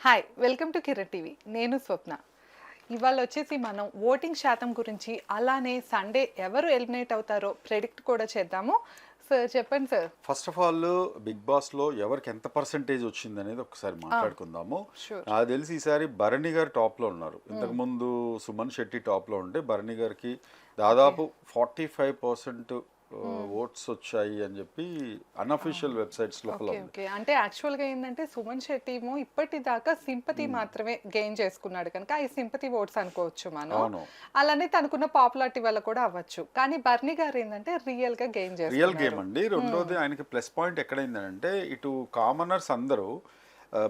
Hi welcome to Kiran TV. నేను స్వప్న. ఇవాళ వచ్చేసి మనం ఓటింగ్ శాతం గురించి అలానే సండే ఎవరు ఎలిమినేట్ అవుతారో ప్రెడిక్ట్ కూడా చేద్దాము. సార్ చెప్పండి sir. First of all Bigg Boss లో ఎవరికి ఎంత పర్సెంటేజ్ వచ్చింది అనేది ఒకసారి మాట్లాడుకుందాము. నాకు తెలిసి ఈసారి భరణి గారు టాప్ లో ఉన్నారు. ఇంతకు ముందు సుమన్ శెట్టి టాప్ లో ఉంటే భరణి గారికి దాదాపు 45% ఓట్స్ వచ్చాయి అని చెప్పి అన్అఫీషియల్ వెబ్సైట్స్ లోపల ఉంది. అంటే యాక్చువల్ గా ఏంటంటే సుమన్ శెట్టి ఇప్పటిదాకా సింపతి మాత్రమే గెయిన్ చేసుకున్నాడు కనుక ఈ సింపతి ఓట్స్ అనుకోవచ్చు మనం. అలానే తనకున్న పాపులారిటీ వల్ల కూడా అవ్వచ్చు. కానీ బర్నీ గారు ఏంటంటే రియల్ గా గెయిన్ చేస్తారు. రియల్ గేమ్ అండి. రెండోది ఆయనకి ప్లస్ పాయింట్ ఎక్కడైందంటే ఇటు కామనర్స్ అందరూ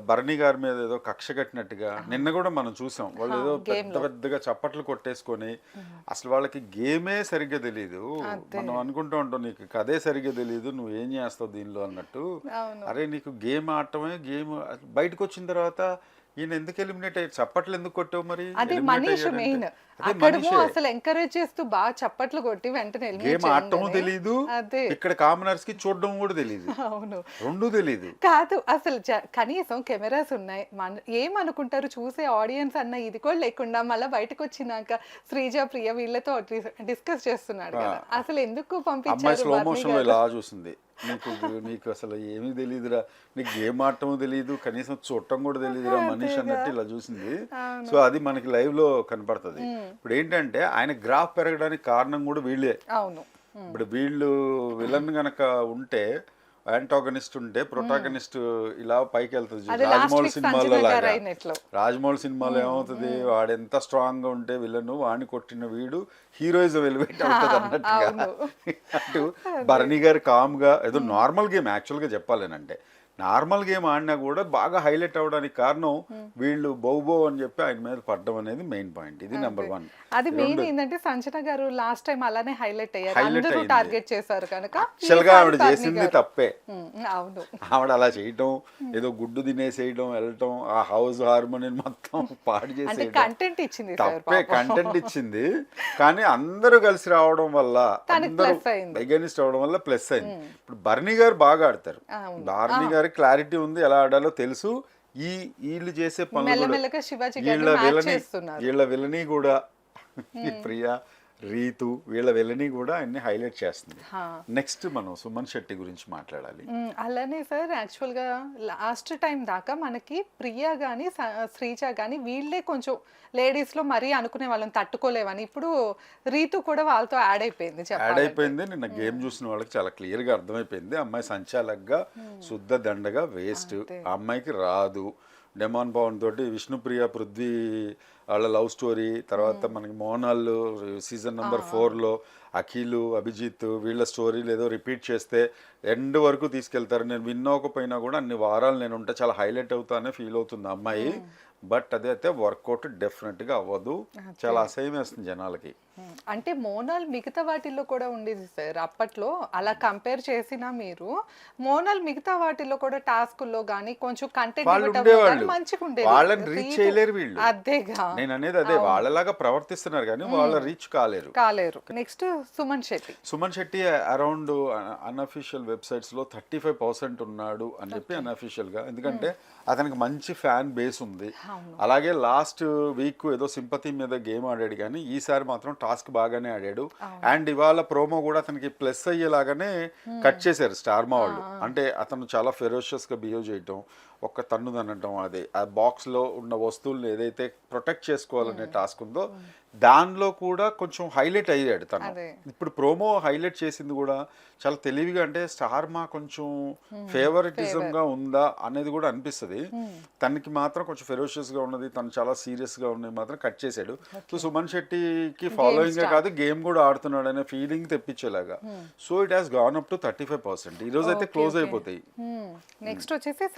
భరణి గారి మీద ఏదో కక్ష కట్టినట్టుగా నిన్న కూడా మనం చూసాం. వాళ్ళు ఏదో పెద్ద పెద్దగా చప్పట్లు కొట్టేసుకొని అసలు వాళ్ళకి గేమే సరిగ్గా తెలియదు. మనం అనుకుంటూ ఉంటాం నీకు కథే సరిగ్గా తెలియదు, నువ్వు ఏం చేస్తావు దీనిలో అన్నట్టు. అరే నీకు గేమ్ ఆడటమే గేమ్. బయటకు వచ్చిన తర్వాత ఈయన ఎందుకు ఎలిమినేట్ అయ్యారు, చప్పట్లు ఎందుకు కొట్టావు? మరి అది మనీష్ మెయిన్ అక్కడేమో అసలు ఎంకరేజ్ చేస్తూ బాగా చప్పట్లు కొట్టి వెంటనే గేమ్ ఆడటం తెలియదు, ఇక్కడ కామనర్స్ కి చూడడం కూడా తెలియదు. అవును, రెండు తెలియదు కాదు అసలు. కనీసం కెమెరాస్ ఉన్నాయి, ఏమనుకుంటారు చూసే ఆడియన్స్ అన్న ఇది కూడా లేకుండా మళ్ళీ బయటకు వచ్చినాక శ్రీజ ప్రియ వీళ్ళతో డిస్కస్ చేస్తున్నాడు కదా. అసలు ఎందుకు పంపించారు? స్లో మోషన్ లో ఇలా చూసింది. నీకు అసలు ఏమీ తెలియదురా, నీకు గేమ్ ఆడటం తెలియదు, కనీసం చూడటం కూడా తెలియదురా మనిషి అన్నట్టు ఇలా చూసింది. సో అది మనకి లైవ్ లో కనపడుతుంది. ఇప్పుడు ఏంటంటే ఆయన గ్రాఫ్ పెరగడానికి కారణం కూడా వీళ్ళే. ఇప్పుడు వీళ్ళు విలన్ గనక ఉంటే, యాంటాగనిస్ట్ ఉంటే ప్రొటాగనిస్ట్ ఇలా పైకి వెళ్తుంది. రాజమౌళి సినిమాలో లాగా రాజమౌళి సినిమాలో ఏమవుతుంది, వాడు ఎంత స్ట్రాంగ్ గా ఉంటే విలన్ వాడిని కొట్టిన వీడు హీరోయిజం ఎలివేట్ అవుతుంది అన్నట్టుగా. అటు భరణి గారు కామ్ గా ఏదో నార్మల్ గేమ్ యాక్చువల్ గా చెప్పాలేనంటే నార్మల్ గేమ్ ఆడినా కూడా బాగా హైలైట్ అవడానికి కారణం వీళ్ళు బౌబో అని చెప్పి ఆయన మీద పడడం అనేది మెయిన్ పాయింట్. ఇది నెంబర్ 1. అది మెయిన్ ఏంటంటే సంజన గారు లాస్ట్ టైం అలానే హైలైట్ అయ్యారు, అందరూ టార్గెట్ చేశారు కనుక. యాక్చువల్ గా ఆవిడ చేసింది తప్పే. అవును, ఆవిడ అలా చేయటం, ఏదో గుడ్డు తినేసేయడం, వెళ్ళటం, ఆ హౌస్ హార్మోని మొత్తం పాడు చేసి కంటెంట్ ఇచ్చింది, తప్పే కంటెంట్ ఇచ్చింది. కానీ అందరూ కలిసి రావడం వల్ల, అందరూ అగైనిస్ట్ అవడం వల్ల ప్లస్ అయింది. ఇప్పుడు భరణి గారు బాగా ఆడతారు. భరణి గారు క్లారిటీ ఉంది, ఎలా ఆడాలో తెలుసు. వీళ్ళు చేసే పనులు వీళ్ళ విలని కూడా ప్రియా రీతు వీళ్ళ విలని కూడా అన్ని హైలైట్ చేస్తుంది. నెక్స్ట్ మనం సుమన్ శెట్టి గురించి మాట్లాడాలి. అలానే సార్ యాక్చువల్ గా లాస్ట్ టైం దాకా మనకి ప్రియా గానీ శ్రీజ గానీ వీళ్ళే కొంచెం లేడీస్ లో మరీ అనుకునే వాళ్ళని తట్టుకోలేవని, ఇప్పుడు రీతు కూడా వాళ్ళతో యాడ్ అయిపోయింది. నిన్న గేమ్ చూసిన వాళ్ళకి చాలా క్లియర్ గా అర్థమైపోయింది. అమ్మాయి సంచాలక్గా శుద్ధ దండగా వేస్ట్, ఆ అమ్మాయికి రాదు. డెమాన్ పవన్ తోటి విష్ణుప్రియ పృథ్వీ వాళ్ళ లవ్ స్టోరీ, తర్వాత మనకి మోనాల్ సీజన్ నెంబర్ 4లో అఖిల్ అభిజిత్ వీళ్ళ స్టోరీలు ఏదో రిపీట్ చేస్తే ఎండ్ వరకు తీసుకెళ్తారు. నేను విన్నోకపోయినా కూడా అన్ని వారాలు నేను ఉంటే చాలా హైలైట్ అవుతానే ఫీల్ అవుతుంది అమ్మాయి. బట్ అదైతే వర్కౌట్ డెఫినెట్గా అవ్వదు, చాలా అసహ్యం వేస్తుంది జనాలకి. అంటే మోనాల్ మిగతా వాటిల్లో కూడా ఉండేది సార్ అప్పట్లో. అలా కంపేర్ చేసినా మీరు మోనాల్ మిగతా వాటిల్లో కూడా టాస్కుల్లో గానీ కొంచెం కంటెంట్ మంచిగా ఉండేది. వాళ్ళని రీచ్ చేయలేరు వీళ్ళు. అదేగా నేను అనేది, అదే వాళ్ళలాగా ప్రవర్తిస్తున్నారు కానీ వాళ్ళ రీచ్ కాలేరు. Next Suman Shetty around unofficial websites లో 35% ఉన్నాడు అని చెప్పి అన్అఫీషియల్ గా. ఎందుకంటే అతనికి మంచి ఫ్యాన్ బేస్ ఉంది. అలాగే లాస్ట్ వీక్ ఏదో సింపతి మీద గేమ్ ఆడాడు కానీ ఈసారి మాత్రం టాస్క్ బాగానే ఆడాడు. అండ్ ఇవాళ ప్రోమో కూడా అతనికి ప్లస్ అయ్యేలాగానే కట్ చేశారు స్టార్ మా వాళ్ళు. అంటే అతను చాలా ఫెరోషియస్ గా బిహేవ్ చేయటం, ఒక్క తన్ను అనటం, అదే ఆ బాక్స్ లో ఉన్న వస్తువులను ఏదైతే ప్రొటెక్ట్ చేసుకోవాలనే టాస్క్ ఉందో దానిలో కూడా కొంచెం హైలైట్ అయ్యాడు తను. ఇప్పుడు ప్రోమో హైలైట్ చేసింది కూడా చాలా తెలివిగా. అంటే స్టార్ మా కొంచెం ఫేవరెటిజం గా ఉందా అనేది కూడా అనిపిస్తుంది. తనకి మాత్రం కొంచెం ఫెరోషియస్ గా ఉన్నది, తను చాలా సీరియస్ గా ఉన్నది మాత్రం కట్ చేశాడు. సో సుమన్ శెట్టికి ఫాలోయింగ్ కాదు, గేమ్ కూడా ఆడుతున్నాడు అనే ఫీలింగ్ తెప్పించేలాగా. So it has gone up to 35%. ఈ రోజు అయితే క్లోజ్ అయిపోతాయి. నెక్స్ట్ వచ్చేసి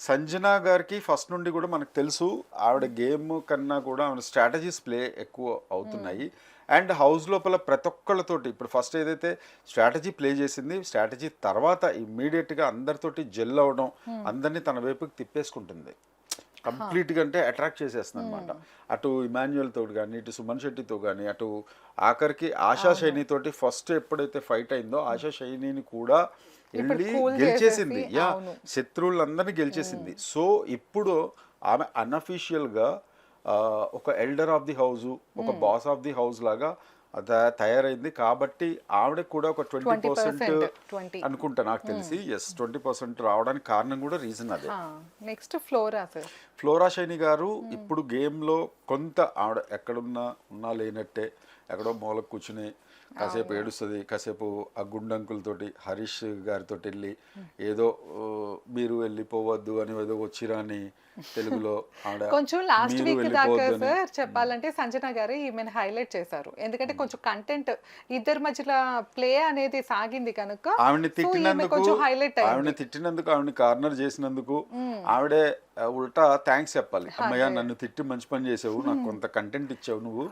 సంజన గారికి ఫస్ట్ నుండి కూడా మనకు తెలుసు ఆవిడ గేమ్ కన్నా కూడా ఆవిడ స్ట్రాటజీస్ ప్లే ఎక్కువ అవుతున్నాయి. అండ్ హౌస్ లోపల ప్రతి ఒక్కళ్ళతోటి ఇప్పుడు ఫస్ట్ ఏదైతే స్ట్రాటజీ ప్లే చేసింది, స్ట్రాటజీ తర్వాత ఇమ్మీడియట్గా అందరితోటి జెల్ అవడం, అందరినీ తన వైపుకి తిప్పేసుకుంటుంది కంప్లీట్గా. అంటే అట్రాక్ట్ చేసేస్తుంది అనమాట. అటు ఇమాన్యుయల్ తోటి కానీ, ఇటు సుమన్ శెట్టితో కానీ, అటు ఆఖరికి ఆశా శైని తోటి ఫస్ట్ ఎప్పుడైతే ఫైట్ అయిందో ఆశా శైనిని కూడా వెళ్ళి గెలిచేసింది. శత్రువులందరినీ గెలిచేసింది. సో ఇప్పుడు ఆమె అన్అఫీషియల్గా ఒక ఎల్డర్ ఆఫ్ ది హౌస్, ఒక బాస్ ఆఫ్ ది హౌస్ లాగా తయారైంది. కాబట్టి ఆవిడకి కూడా ఒక 20% 20 అనుకుంటా నాకు తెలిసి. ఎస్, 20% రావడానికి కారణం కూడా రీజన్ అదే. Next flora sir. Flora Saini గారు ఇప్పుడు గేమ్లో కొంత ఆవిడ ఉన్నా లేనట్టే ఎక్కడో మూలకు కూర్చుని కాసేపు ఏడుస్తుంది, కాసేపు ఆ గుండంకులతోటి హరీష్ గారితో వెళ్ళి ఏదో మీరు వెళ్ళిపోవద్దు అని ఏదో వచ్చిరా అని తెలుగులో ఆవిడ కొంచెం లాస్ట్ మీరు వీక్ దాకా వెళ్ళిపోవద్దని. సార్ చెప్పాలంటే సంజన గారు ఈమెను హైలైట్ చేశారు. ఎందుకంటే కొంచెం కంటెంట్ ఇద్దరి మధ్యలో ప్లే అనేది సాగింది కనుక ఆవిడని సో ఈమె కొంచెం హైలైట్ అయింది. తిట్టినందుకు ఆవిడని కార్నర్ చేసినందుకు ఆవిడే ఉల్టా థ్యాంక్స్ చెప్పాలి. అమ్మయ్య నన్ను తిట్టి మంచి పని చేసావు, నాకు కొంత కంటెంట్ ఇచ్చావు నువ్వు.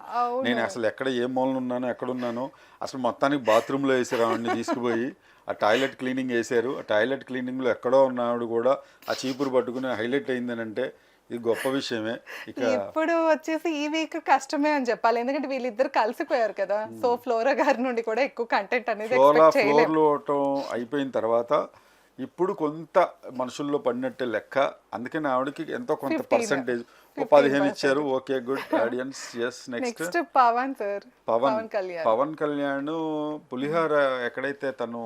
నేను అసలు ఎక్కడ ఏ మూలన ఉన్నానో ఎక్కడున్నానో అసలు మొత్తానికి బాత్రూంలో వేసారు ఆవిడని తీసుకుపోయి. ఆ టాయిలెట్ క్లీనింగ్ వేసారు. ఆ టాయిలెట్ క్లీనింగ్లో ఎక్కడో ఉన్న ఆవిడ కూడా ఆ చీపురు పట్టుకుని హైలైట్ అయిందని అంటే ఇది గొప్ప విషయమే. ఇక ఇప్పుడు వచ్చేసి ఈ వీక్ కష్టమే అని చెప్పాలి, ఎందుకంటే వీళ్ళిద్దరు కలిసిపోయారు కదా. సో ఫ్లోరా గారి నుండి కూడా ఎక్కువ కంటెంట్ అనేది ఎక్స్పెక్ట్ చేయలేము. ఫ్లోర్లో అవటం అయిపోయిన తర్వాత ఇప్పుడు కొంత మనుషుల్లో పడినట్టే లెక్క. అందుకని ఆవిడకి ఎంతో కొంత 15 పర్సెంటేజ్ 15 ఇచ్చారు. Okay, good audience. Yes, next Pavan sir. Pavan Kalyan. Pavan Kalyan పులిహార ఎక్కడైతే తను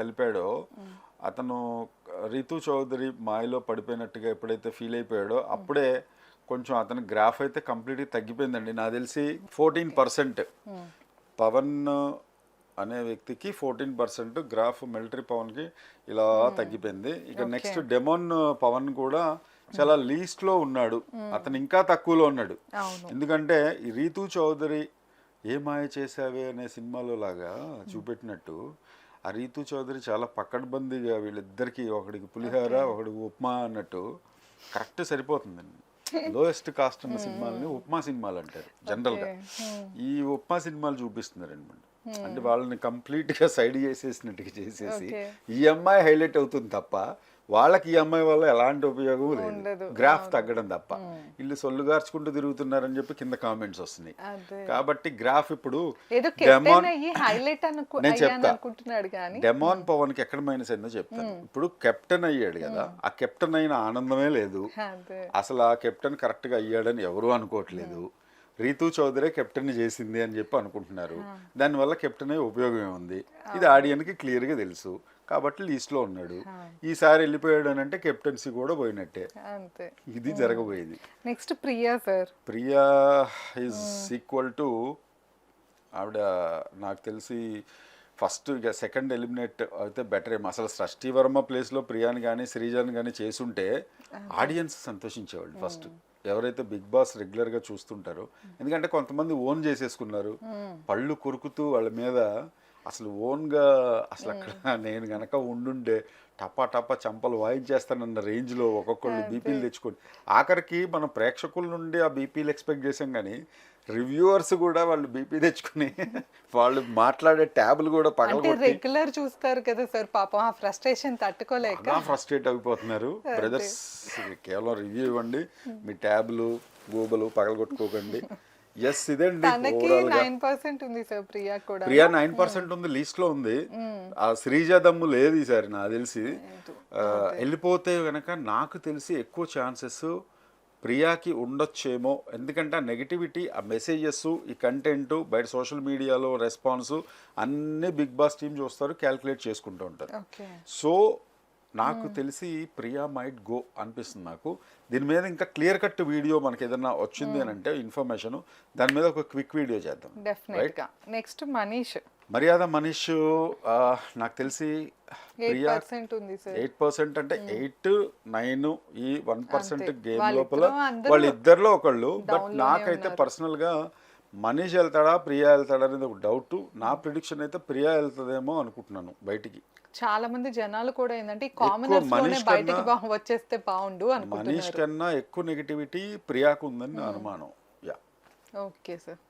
కలిపాడో అతను రీతూ చౌదరి మాయలో పడిపోయినట్టుగా ఎప్పుడైతే ఫీల్ అయిపోయాడో అప్పుడే కొంచెం అతని గ్రాఫ్ అయితే కంప్లీట్గా తగ్గిపోయిందండి. నాకు తెలిసి 14% పవన్ అనే వ్యక్తికి 14% గ్రాఫ్ మిలిటరీ పవన్కి ఇలా తగ్గిపోయింది. ఇక నెక్స్ట్ డెమోన్ పవన్ కూడా చాలా లీస్ట్లో ఉన్నాడు. అతను ఇంకా తక్కువలో ఉన్నాడు. ఎందుకంటే ఈ రీతూ చౌదరి ఏ మాయ చేసావే అనే సినిమాలో లాగా చూపెట్టినట్టు ఆ రీతూ చౌదరి చాలా పకడ్బందీగా వీళ్ళిద్దరికి, ఒకడికి పులిహార ఒకడికి ఉప్మా అన్నట్టు కరెక్ట్ సరిపోతుందండి. లోయెస్ట్ కాస్ట్ ఉన్న సినిమాలని ఉప్మా సినిమాలు అంటారు జనరల్గా. ఈ ఉప్మా సినిమాలు చూపిస్తున్నారండి. అంటే వాళ్ళని కంప్లీట్గా సైడ్ చేసేసినట్టుగా చేసేసి ఈ అమ్మాయి హైలైట్ అవుతుంది తప్ప వాళ్ళకి ఈ అమ్మాయి వల్ల ఎలాంటి ఉపయోగం లేదు, గ్రాఫ్ తగ్గడం తప్ప. వీళ్ళు సొల్లు గార్చుకుంటూ తిరుగుతున్నారని చెప్పి కింద కామెంట్స్ వస్తున్నాయి. కాబట్టి గ్రాఫ్ ఇప్పుడు నేను చెప్తా, డెమాన్ పవన్ కి ఎక్కడ మైనస్ అయిందో చెప్తాను. ఇప్పుడు కెప్టెన్ అయ్యాడు కదా, ఆ కెప్టెన్ అయిన ఆనందమే లేదు. అసలు ఆ కెప్టెన్ కరెక్ట్ గా అయ్యాడని ఎవరూ అనుకోవట్లేదు. రీతూ చౌదరి కెప్టెన్ చేసింది అని చెప్పి అనుకుంటున్నారు. దానివల్ల కెప్టెన్ అయ్యే ఉపయోగం ఏముంది, ఇది ఆడియన్కి క్లియర్గా తెలుసు. కాబట్టి లీస్ట్లో ఉన్నాడు. ఈసారి వెళ్ళిపోయాడు అని అంటే కెప్టెన్సీ కూడా పోయినట్టే. ఇది జరగబోయేది. Next Priya sir. Priya is equal to ఆవిడ నాకు తెలిసి ఫస్ట్ ఇక సెకండ్ ఎలిమినేట్ అయితే బెటర్ ఏమో. అసలు సృష్టి వర్మ ప్లేస్లో ప్రియాని కానీ శ్రీజాని కానీ చేసుంటే ఆడియన్స్ సంతోషించేవాళ్ళు. ఫస్ట్ ఎవరైతే బిగ్ బాస్ రెగ్యులర్గా చూస్తుంటారో, ఎందుకంటే కొంతమంది ఓన్ చేసేసుకున్నారు, పళ్ళు కొరుకుతూ వాళ్ళ మీద అసలు ఓన్గా అసలు అక్కడ నేను గనక ఉండుంటే టపా టపా చంపలు వాయించేస్తానన్న రేంజ్లో ఒక్కొక్కళ్ళు బీపీలు తెచ్చుకొని ఆఖరికి మనం ప్రేక్షకుల నుండి ఆ బీపీలు ఎక్స్పెక్ట్ చేసాం, కానీ రివ్యూవర్స్ కూడా వాళ్ళు బీపీ తెచ్చుకుని వాళ్ళు మాట్లాడే ట్యాబ్లు కూడా పగలగొట్టి రెగ్యులర్ చూస్తారు కదా సార్, పాపం ఆ ఫ్రస్ట్రేషన్ తట్టుకోలేక ఫ్రస్ట్రేట్ అయిపోతున్నారు. బ్రదర్స్ కేవలం రివ్యూ ఇవ్వండి, మీ ట్యాబ్లు గూబలు పగలగొట్టుకోకండి. ఎస్, ఇదండి. 9% ఉంది సార్. ప్రియా 9% ఉంది, లీస్ట్ లో ఉంది. ఆ శ్రీజ దమ్ము లేదు ఈసారి నాకు తెలిసి. వెళ్ళిపోతే గనక నాకు తెలిసి ఎక్కువ ఛాన్సెస్ ప్రియాకి ఉండొచ్చేమో. ఎందుకంటే ఆ నెగిటివిటీ, ఆ మెసేజెస్, ఈ కంటెంట్ బయట సోషల్ మీడియాలో రెస్పాన్స్ అన్నీ బిగ్ బాస్ టీమ్ చూస్తారు, క్యాల్కులేట్ చేసుకుంటూ ఉంటారు. సో నాకు తెలిసి ప్రియా మైట్ గో అనిపిస్తుంది నాకు. దీని మీద ఇంకా క్లియర్ కట్ వీడియో మనకి ఏదైనా వచ్చింది అని అంటే ఇన్ఫర్మేషన్, దాని మీద ఒక క్విక్ వీడియో చేద్దాం. నెక్స్ట్ మనీష్. మర్యాద మనీష్ నాకు తెలిసి ప్రియా 8% అంటే 8, 9 ఈ 1% గేమ్ లోపల వాళ్ళిద్దరిలో ఒకళ్ళు. బట్ నాకైతే పర్సనల్గా మనీష్ వెళ్తాడా ప్రియా వెళ్తాడా అనేది ఒక డౌట్. నా ప్రిడిక్షన్ అయితే ప్రియా వెళ్తుందేమో అనుకుంటున్నాను బయటికి. చాలా మంది జనాలు కూడా ఏంటంటే కామనర్స్ లోనే బయటికి వచ్చేస్తే బాగుండు అనుకుంటున్నారు. మనీష్ కన్నా ఎక్కువ నెగటివిటీ ప్రియాకు ఉందని నా అనుమానం. Okay sir.